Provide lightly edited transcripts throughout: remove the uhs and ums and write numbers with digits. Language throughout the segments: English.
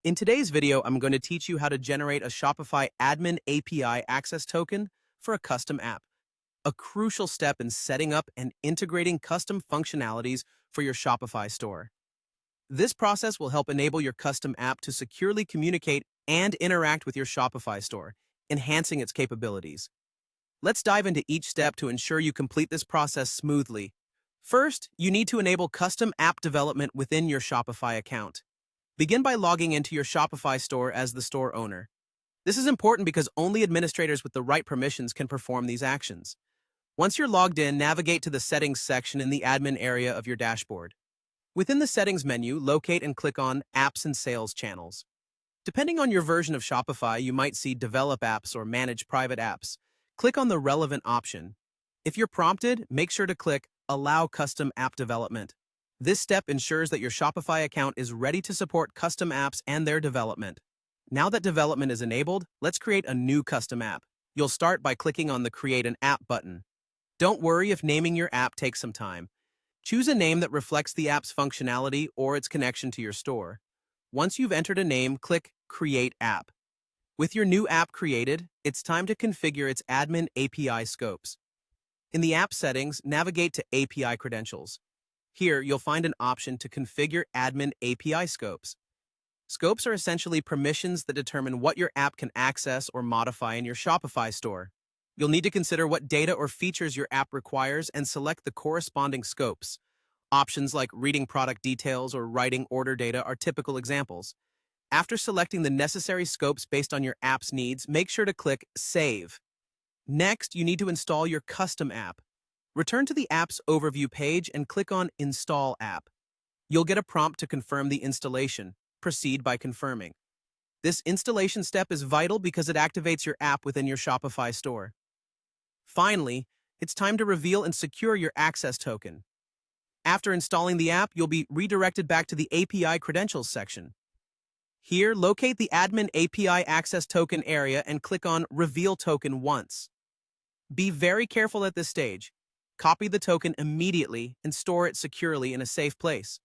In today's video, I'm going to teach you how to generate a Shopify Admin API access token for a custom app, a crucial step in setting up and integrating custom functionalities for your Shopify store. This process will help enable your custom app to securely communicate and interact with your Shopify store, enhancing its capabilities. Let's dive into each step to ensure you complete this process smoothly. First, you need to enable custom app development within your Shopify account. Begin by logging into your Shopify store as the store owner. This is important because only administrators with the right permissions can perform these actions. Once you're logged in, navigate to the Settings section in the admin area of your dashboard. Within the Settings menu, locate and click on Apps and Sales Channels. Depending on your version of Shopify, you might see Develop Apps or Manage Private Apps. Click on the relevant option. If you're prompted, make sure to click Allow Custom App Development. This step ensures that your Shopify account is ready to support custom apps and their development. Now that development is enabled, let's create a new custom app. You'll start by clicking on the Create an App button. Don't worry if naming your app takes some time. Choose a name that reflects the app's functionality or its connection to your store. Once you've entered a name, click Create App. With your new app created, it's time to configure its admin API scopes. In the app settings, navigate to API credentials. Here, you'll find an option to configure admin API scopes. Scopes are essentially permissions that determine what your app can access or modify in your Shopify store. You'll need to consider what data or features your app requires and select the corresponding scopes. Options like reading product details or writing order data are typical examples. After selecting the necessary scopes based on your app's needs, make sure to click Save. Next, you need to install your custom app. Return to the app's overview page and click on Install App. You'll get a prompt to confirm the installation. Proceed by confirming. This installation step is vital because it activates your app within your Shopify store. Finally, it's time to reveal and secure your access token. After installing the app, you'll be redirected back to the API credentials section. Here, locate the Admin API Access Token area and click on Reveal Token once. Be very careful at this stage. Copy the token immediately and store it securely in a safe place.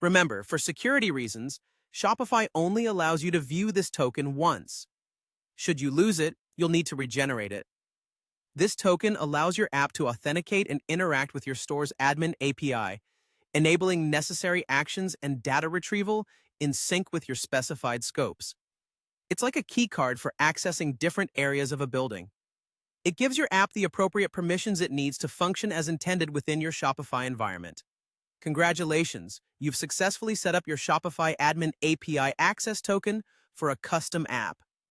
Remember, for security reasons, Shopify only allows you to view this token once. Should you lose it, you'll need to regenerate it. This token allows your app to authenticate and interact with your store's admin API, enabling necessary actions and data retrieval in sync with your specified scopes. It's like a key card for accessing different areas of a building. It gives your app the appropriate permissions it needs to function as intended within your Shopify environment. Congratulations, you've successfully set up your Shopify Admin API Access Token for a custom app.